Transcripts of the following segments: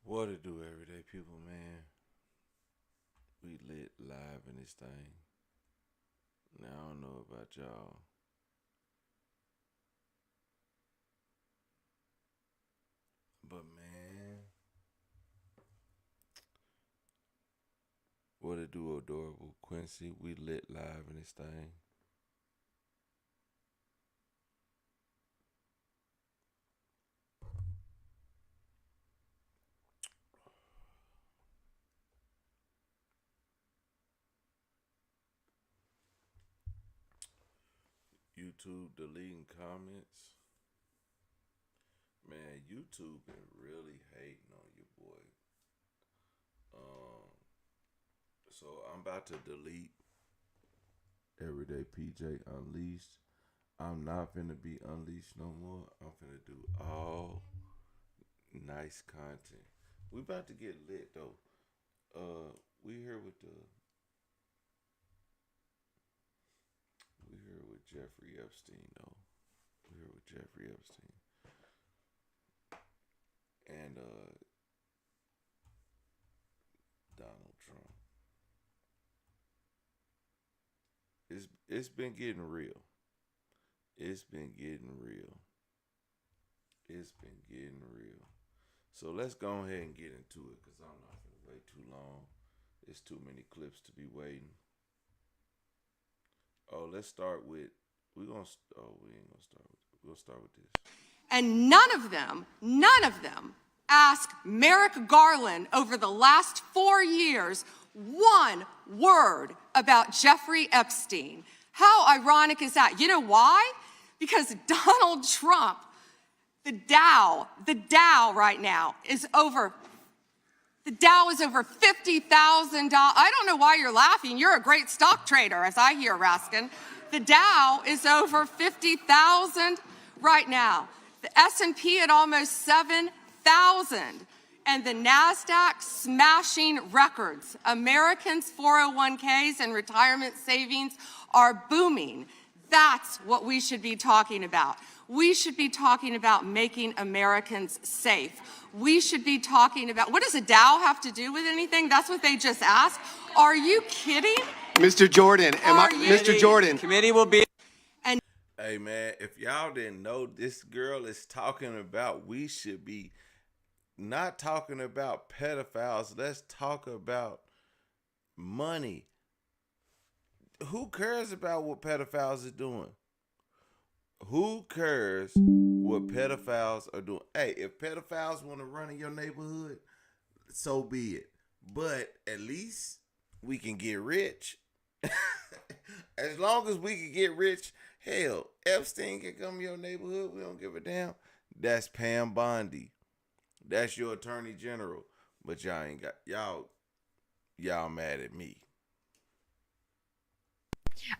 What it do, everyday people, man? We lit live in this thing. Now, I don't know about y'all, but man, what it do, adorable Quincy? We lit live in this thing. YouTube deleting comments. Man, YouTube been really hating on you, boy. Um, so I'm about to delete Everyday PJ Unleashed. I'm not finna be unleashed no more. I'm finna do all nice content. We about to get lit though. We here with the we here with Jeffrey Epstein though. We here with Jeffrey Epstein and Donald Trump. It's been getting real. It's been getting real. It's been getting real. So let's go ahead and get into it because I'm not gonna wait too long. There's too many clips to be waiting. Oh, let's start with we ain't gonna start with we're gonna start with this. And none of them asked Merrick Garland over the last 4 years one word about Jeffrey Epstein. How ironic is that? You know why? Because Donald Trump, the Dow right now is over $50,000. I don't know why you're laughing. You're a great stock trader, as I hear, Raskin. The Dow is over 50,000 right now. The S&P at almost 7,000. And the NASDAQ smashing records. Americans' 401ks and retirement savings are booming. That's what we should be talking about. We should be talking about making Americans safe. We should be talking about, what does a Dow have to do with anything? That's what they just asked. Are you kidding? Mr. Jordan, Mr. Jordan. Committee will be. And Hey man, if y'all didn't know, this girl is talking about we should be not talking about pedophiles. Let's talk about money. Who cares about what pedophiles are doing? Who cares what pedophiles are doing? Hey, if pedophiles want to run in your neighborhood, so be it. But at least we can get rich. As long as we can get rich, hell, Epstein can come to your neighborhood. We don't give a damn. That's Pam Bondi. That's your attorney general. But y'all ain't got y'all mad at me.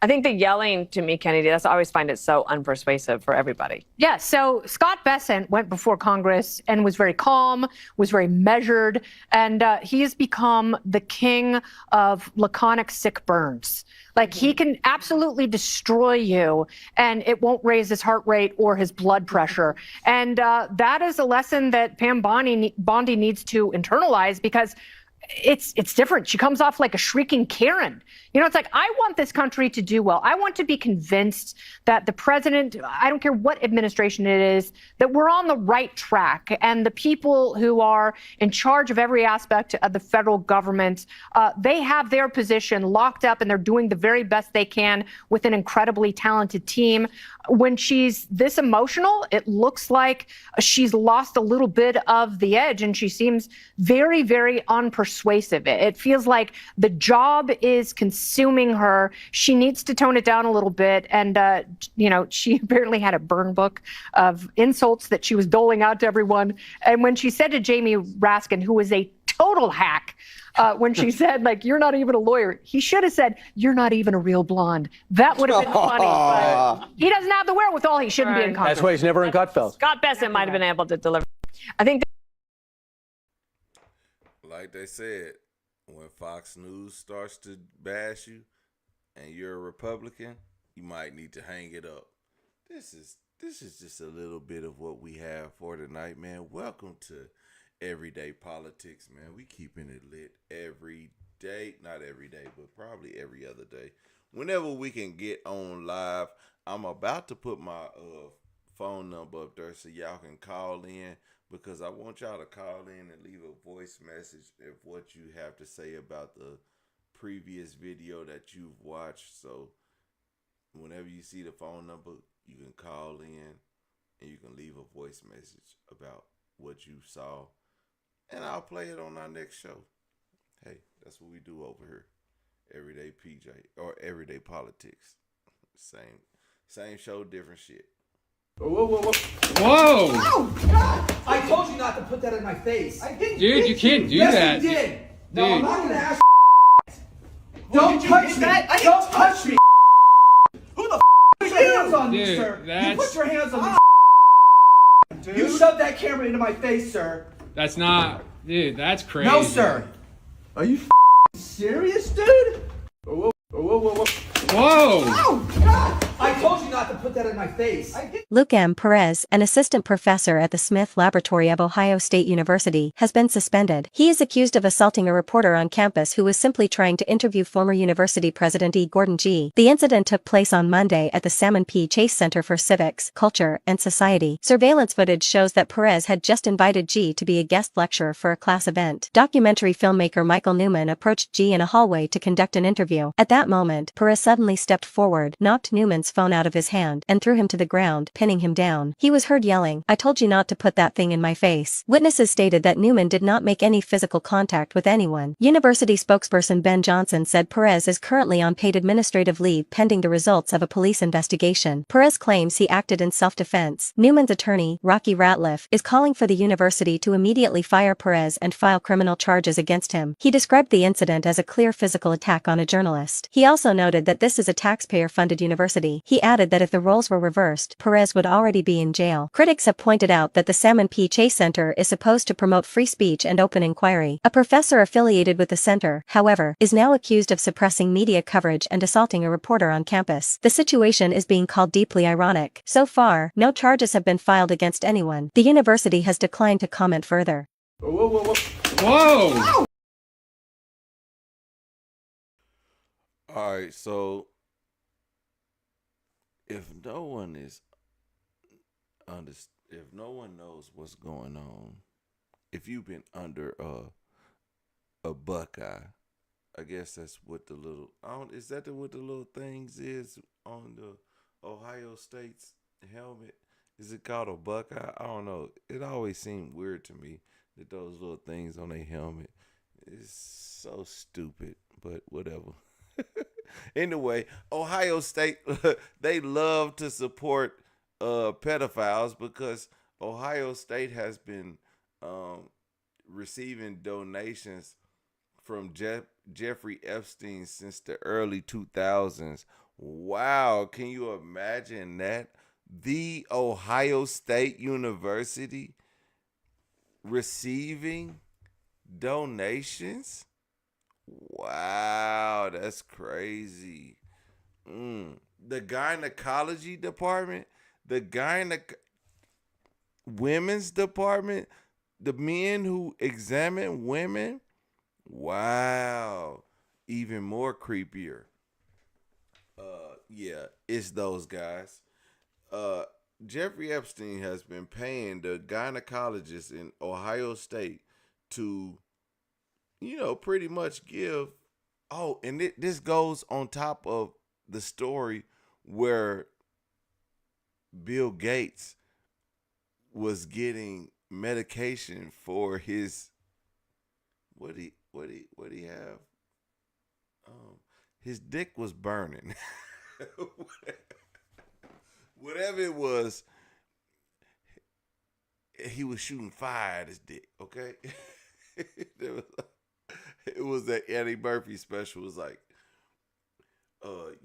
I think the yelling to me, Kennedy, I always find it so unpersuasive for everybody. Yeah, so Scott Bessent went before Congress and was very calm, was very measured, and he has become the king of laconic sick burns. Like, he can absolutely destroy you, and it won't raise his heart rate or his blood pressure. And that is a lesson that Pam Bondi needs to internalize, because it's different. She comes off like a shrieking Karen. You know, it's like, I want this country to do well. I want to be convinced that the president, I don't care what administration it is, that we're on the right track. And the people who are in charge of every aspect of the federal government, they have their position locked up, and they're doing the very best they can with an incredibly talented team. When she's this emotional, it looks like she's lost a little bit of the edge, and she seems very, very unpersuasive. It feels like the job is consuming her. She needs to tone it down a little bit. And, she apparently had a burn book of insults that she was doling out to everyone. And when she said to Jamie Raskin, who was a total hack, when she said, like, you're not even a lawyer, he should have said, you're not even a real blonde. That would have been funny. But he doesn't have the wherewithal. He shouldn't be in Congress. That's why he's never in Gutfeld. Scott Bessent might have been able to deliver. I think Like they said, when Fox News starts to bash you and you're a Republican, you might need to hang it up. This is just a little bit of what we have for tonight, man. Welcome to Everyday politics, man. We keeping it lit every day. Not every day, but probably every other day. Whenever we can get on live, I'm about to put my phone number up there so y'all can call in because I want y'all to call in and leave a voice message of what you have to say about the previous video that you've watched. So whenever you see the phone number, you can call in and you can leave a voice message about what you saw, and I'll play it on our next show. Hey, that's what we do over here. Everyday PJ or Everyday Politics. Same show, different shit. Whoa! Oh, God! I told you not to put that in my face. I didn't. Dude, you can't do yes, that. Yes, you did. No, Dude. I'm not gonna ask. Don't touch me. Don't touch me. Who the put your hands on me, Dude, sir? that's... You put your hands on me. Dude. You shoved that camera into my face, sir. That's not... Dude, that's crazy. No, sir. Are you serious, dude? Whoa! Oh, God! I told you not to put that in my face. I did. Luke M. Perez, an assistant professor at the Smith Laboratory of Ohio State University, has been suspended. He is accused of assaulting a reporter on campus who was simply trying to interview former university president E. Gordon G. The incident took place on Monday at the Salmon P. Chase Center for Civics, Culture, and Society. Surveillance footage shows that Perez had just invited G to be a guest lecturer for a class event. Documentary filmmaker Michael Newman approached G in a hallway to conduct an interview. At that moment, Perez suddenly stepped forward, knocked Newman's phone out of his hand, and threw him to the ground, pinning him down. He was heard yelling, "I told you not to put that thing in my face." Witnesses stated that Newman did not make any physical contact with anyone. University spokesperson Ben Johnson said Perez is currently on paid administrative leave pending the results of a police investigation. Perez claims he acted in self-defense. Newman's attorney, Rocky Ratliff, is calling for the university to immediately fire Perez and file criminal charges against him. He described the incident as a clear physical attack on a journalist. He also noted that this is a taxpayer-funded university. He added that if the roles were reversed, Perez would already be in jail. Critics have pointed out that the Salmon P. Chase Center is supposed to promote free speech and open inquiry. A professor affiliated with the center, however, is now accused of suppressing media coverage and assaulting a reporter on campus. The situation is being called deeply ironic. So far, no charges have been filed against anyone. The university has declined to comment further. Whoa! All right, so if no one if no one knows what's going on, if you've been under a Buckeye, I guess that's what the little is that what the little things is on the Ohio State's helmet? Is it called a Buckeye? I don't know. It always seemed weird to me that those little things on their helmet is so stupid, but whatever. Anyway, Ohio State, they love to support pedophiles because Ohio State has been receiving donations from Jeffrey Epstein since the early 2000s. Wow, can you imagine that? The Ohio State University receiving donations? Wow, that's crazy. The gynecology department, the women's department, the men who examine women. Wow, even more creepier. Yeah, it's those guys. Jeffrey Epstein has been paying the gynecologists in Ohio State to, pretty much give. Oh, and this goes on top of the story where Bill Gates was getting medication for his what he have? His dick was burning. Whatever it was, he was shooting fire at his dick. Okay. It was that Eddie Murphy special. It was like,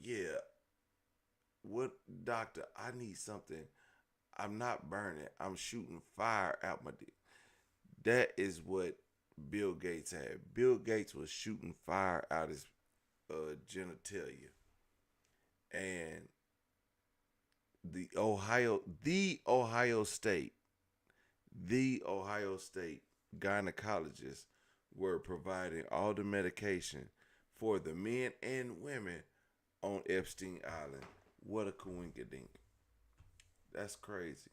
yeah, what, doctor, I need something. I'm not burning. I'm shooting fire out my dick. That is what Bill Gates had. Bill Gates was shooting fire out his genitalia. And the Ohio State gynecologists were providing all the medication for the men and women on Epstein Island. What a coinkydink. That's crazy.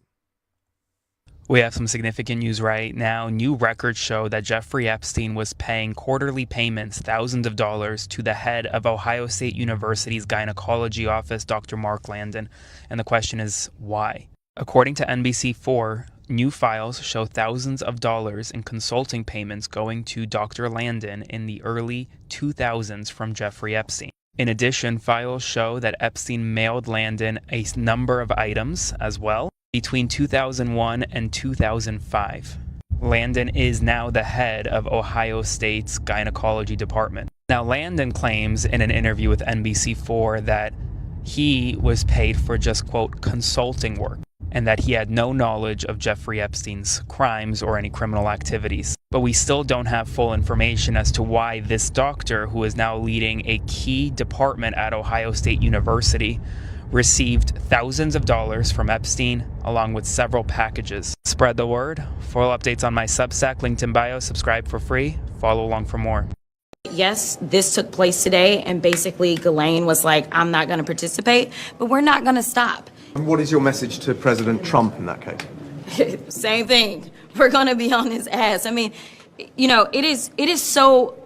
We have some significant news right now. New records show that Jeffrey Epstein was paying quarterly payments, thousands of dollars, to the head of Ohio State University's gynecology office, Dr. Mark Landon. And the question is, why? According to NBC4, new files show thousands of dollars in consulting payments going to Dr. Landon in the early 2000s from Jeffrey Epstein. In addition, files show that Epstein mailed Landon a number of items as well between 2001 and 2005. Landon is now the head of Ohio State's gynecology department. Now, Landon claims in an interview with NBC4 that he was paid for just, quote, consulting work, and that he had no knowledge of Jeffrey Epstein's crimes or any criminal activities. But we still don't have full information as to why this doctor, who is now leading a key department at Ohio State University, received thousands of dollars from Epstein, along with several packages. Spread the word. Full updates on my Substack, linked in bio. Subscribe for free. Follow along for more. Yes, this took place today, and basically Ghislaine was like, I'm not going to participate, but we're not going to stop. And what is your message to President Trump in that case? Same thing. We're going to be on his ass. I mean, you know, it is so...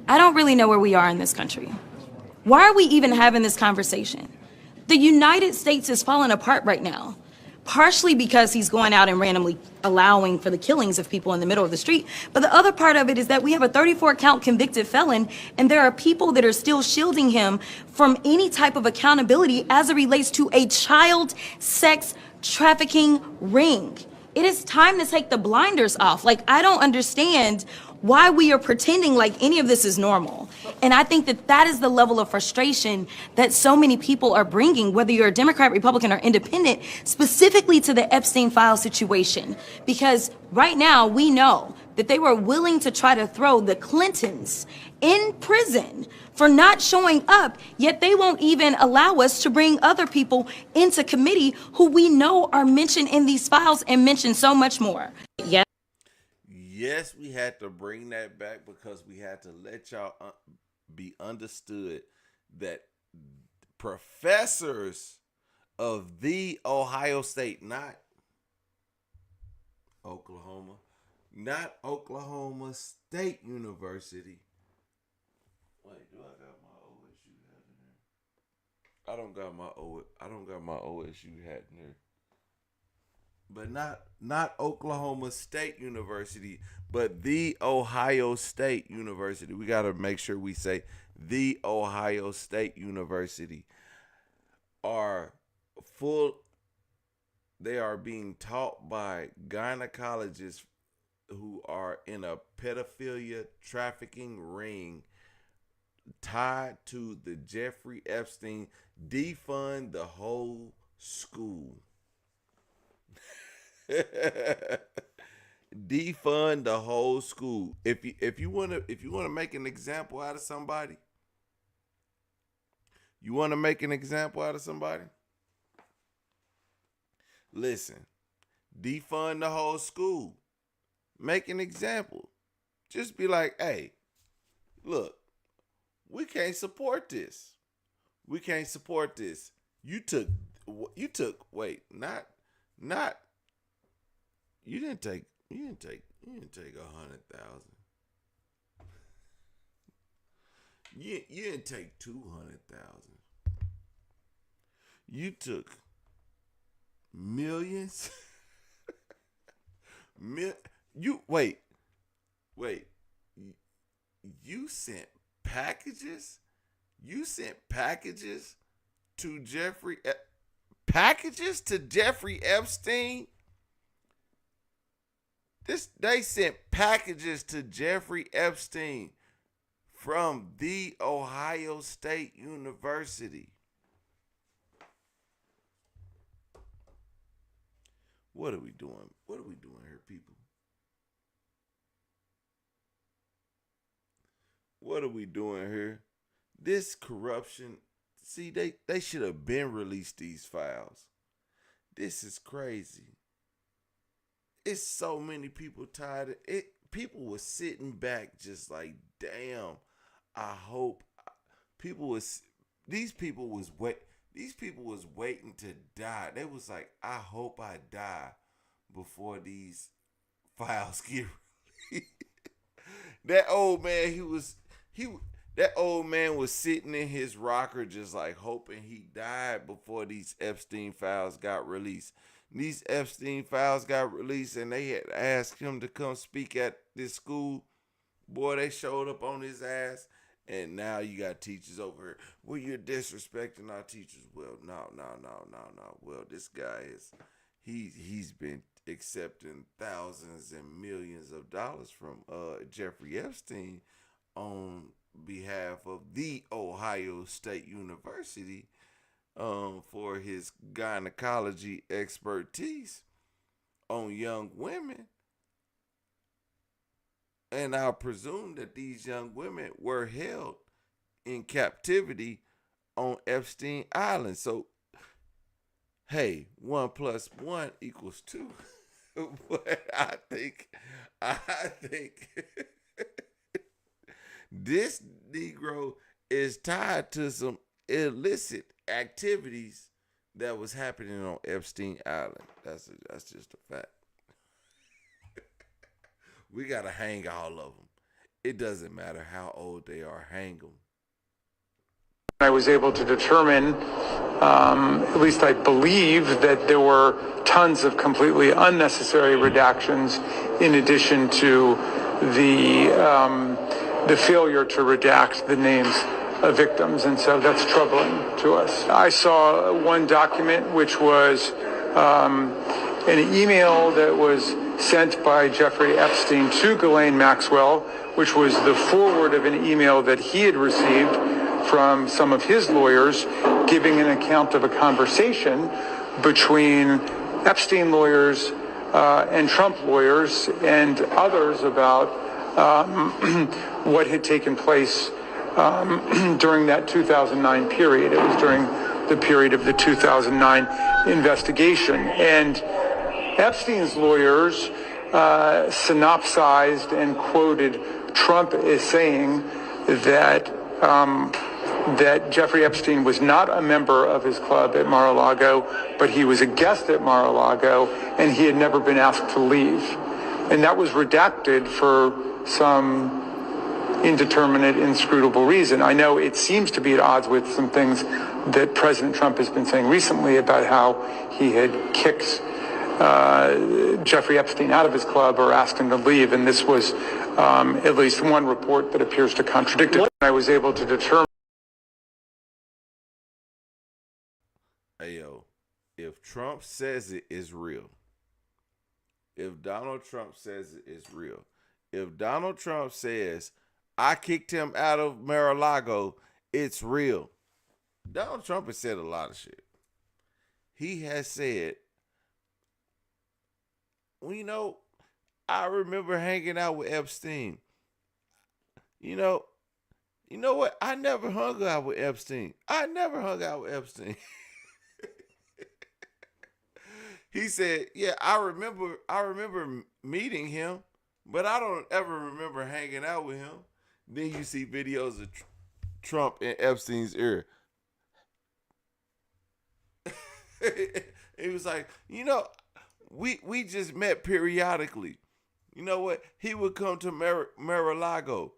I don't really know where we are in this country. Why are we even having this conversation? The United States is falling apart right now, partially because he's going out and randomly allowing for the killings of people in the middle of the street. But the other part of it is that we have a 34-count convicted felon, and there are people that are still shielding him from any type of accountability as it relates to a child sex trafficking ring. It is time to take the blinders off. Like, I don't understand why we are pretending like any of this is normal. And I think that that is the level of frustration that so many people are bringing, whether you're a Democrat, Republican, or independent, specifically to the Epstein file situation. Because right now we know that they were willing to try to throw the Clintons in prison for not showing up, yet they won't even allow us to bring other people into committee who we know are mentioned in these files and mentioned so much more. Yes, we had to bring that back because we had to let y'all be understood that professors of the Ohio State, not Oklahoma State University. Wait, do I got my OSU hat in there? I don't got my OSU hat in there. But not Oklahoma State University, but the Ohio State University. We got to make sure we say the Ohio State University they are being taught by gynecologists who are in a pedophilia trafficking ring tied to the Jeffrey Epstein. Defund the whole school. Defund the whole school. If you want to make an example out of somebody, listen, defund the whole school. Make an example. Just be like, hey, look, we can't support this. You didn't take 100,000. You didn't take 200,000. You took millions. Wait. You sent packages. You sent packages to Jeffrey Epstein. They sent packages to Jeffrey Epstein from the Ohio State University. What are we doing? What are we doing here, people? What are we doing here? This corruption. See, they should have been released these files. This is crazy. it's so many people tired of it. People were sitting back just like, damn, I hope these people was waiting to die. They was like, I hope I die before these files get released. That old man, that old man was sitting in his rocker just like hoping he died before these Epstein files got released. These Epstein files got released and they had asked him to come speak at this school. Boy, they showed up on his ass. And now you got teachers over here. Well, you're disrespecting our teachers. Well, no. Well, this guy he's been accepting thousands and millions of dollars from Jeffrey Epstein on behalf of the Ohio State University for his gynecology expertise on young women. And I presume that these young women were held in captivity on Epstein Island. So, hey, 1 + 1 = 2. But I think this Negro is tied to some illicit activities that was happening on Epstein Island. That's just a fact. We got to hang all of them. It doesn't matter how old they are. Hang them. I was able to determine, at least I believe, that there were tons of completely unnecessary redactions in addition to the failure to redact the names of victims. And so that's troubling to us. I saw one document which was an email that was sent by Jeffrey Epstein to Ghislaine Maxwell, which was the forward of an email that he had received from some of his lawyers giving an account of a conversation between Epstein lawyers and Trump lawyers and others about what had taken place during that 2009 period. It was during the period of the 2009 investigation. And Epstein's lawyers synopsized and quoted Trump as saying that that Jeffrey Epstein was not a member of his club at Mar-a-Lago, but he was a guest at Mar-a-Lago, and he had never been asked to leave. And that was redacted for some indeterminate, inscrutable reason. I know it seems to be at odds with some things that President Trump has been saying recently about how he had kicked Jeffrey Epstein out of his club or asked him to leave, and this was at least one report that appears to contradict it. I was able to determine. Hey, yo, if Trump says it, it's real. If Donald Trump says it, it's real. If Donald Trump says, I kicked him out of Mar-a-Lago, it's real. Donald Trump has said a lot of shit. He has said, well, you know, I remember hanging out with Epstein. You know what? I never hung out with Epstein. He said, yeah, I remember meeting him, but I don't ever remember hanging out with him. Then you see videos of Trump in Epstein's ear. He was like, you know, we just met periodically. You know what? He would come to Mar-a-Lago.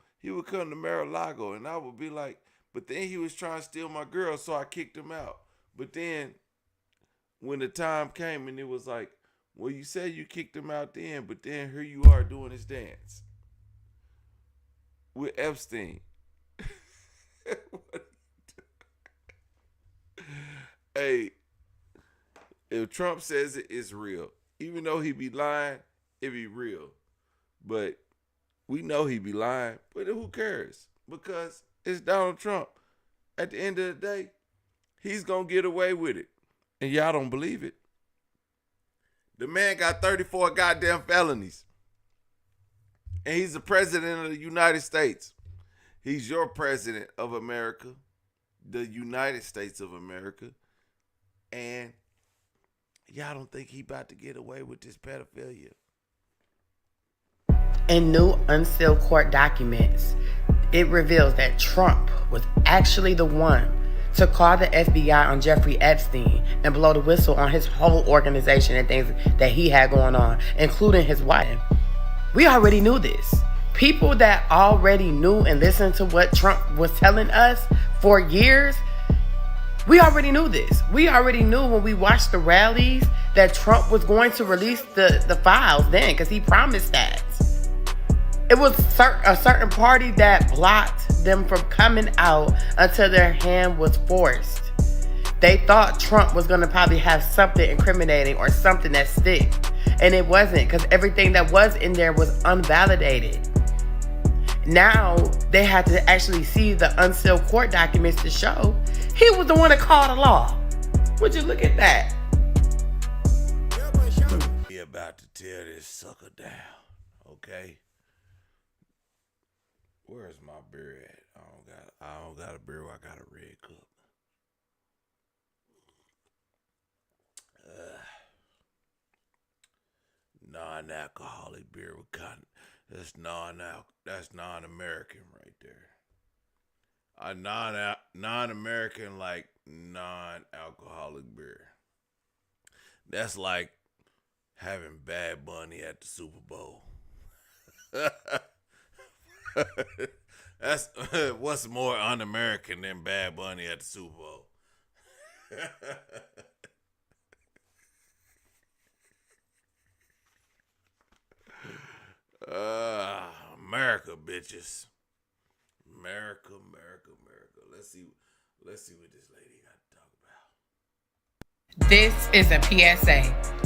And I would be like, but then he was trying to steal my girl, so I kicked him out. But then when the time came and it was like, well, you said you kicked him out then, but then here you are doing his dance with Epstein. Hey, if Trump says it, it's real. Even though he be lying, it be real. But we know he be lying, but who cares? Because it's Donald Trump. At the end of the day, he's going to get away with it. And y'all don't believe it. The man got 34 goddamn felonies. And he's the president of the United States. He's your president of America, the United States of America. And y'all don't think he about to get away with this pedophilia. In new unsealed court documents, it reveals that Trump was actually the one to call the FBI on Jeffrey Epstein and blow the whistle on his whole organization and things that he had going on, including his wife. We already knew this. People that already knew and listened to what Trump was telling us for years, we already knew this. We already knew when we watched the rallies that Trump was going to release the files then, because he promised that. It was a certain party that blocked them from coming out until their hand was forced. They thought Trump was going to probably have something incriminating or something that stick. And it wasn't, because everything that was in there was unvalidated. Now they had to actually see the unsealed court documents to show he was the one that called the law. Would you look at that? We about to tear this sucker down, okay? Where's my beer at? I don't got a beer. I got a red cup. Non-alcoholic beer with cotton. That's non-American right there. A non-American like non-alcoholic beer. That's like having Bad Bunny at the Super Bowl. That's what's more un-American than Bad Bunny at the Super Bowl. America, bitches. America. Let's see what this lady got to talk about. This is a PSA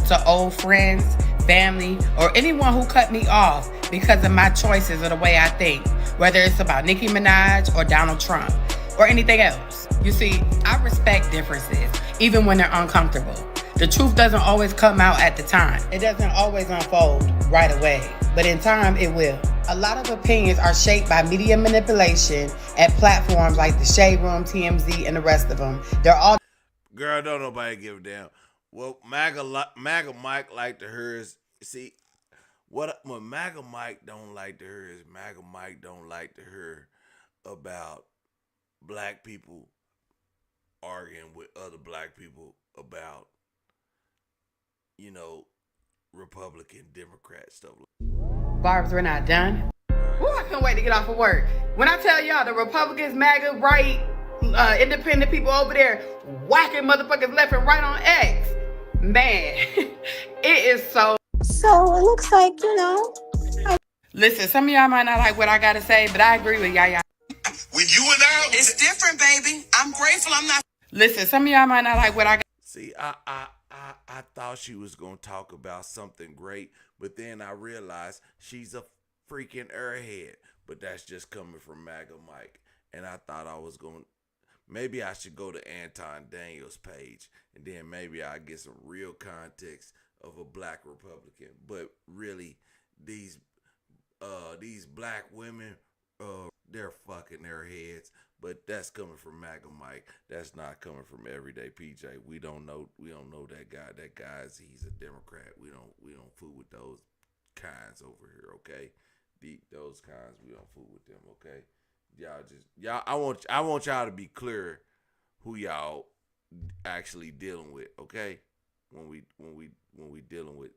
to old friends, family, or anyone who cut me off because of my choices or the way I think, whether it's about Nicki Minaj or Donald Trump or anything else. You see, I respect differences, even when they're uncomfortable. The truth doesn't always come out at the time. It doesn't always unfold right away, but in time it will. A lot of opinions are shaped by media manipulation at platforms like the Shade Room, TMZ, and the rest of them. They're all... Girl, don't nobody give a damn. Well, MAGA Mike like to hear is, see, what MAGA Mike don't like to hear is MAGA Mike don't like to hear about black people arguing with other black people about, you know, Republican, Democrat stuff. Barbs, we're not done. Ooh, I can't wait to get off of work. When I tell y'all the Republicans, MAGA, right, independent people over there whacking motherfuckers left and right on X, man, it is so... So it looks like, Listen, some of y'all might not like what I gotta say, but I agree with y'all. When you and I... It's different, baby. I'm grateful I'm not... Listen, some of y'all might not like what I got. See, I thought she was going to talk about something great, but then I realized she's a freaking airhead. But that's just coming from MAGA Mike. And I thought I was going to, maybe I should go to Anton Daniels' page, and then maybe I'll get some real context of a black Republican. But really, these black women, they're fucking airheads. But that's coming from MAGA Mike. That's not coming from Everyday PJ. We don't know that guy. That guy's he's a Democrat. We don't fool with those kinds over here, okay? Those kinds we don't fool with them, okay? I want y'all to be clear who y'all actually dealing with, okay? When we dealing with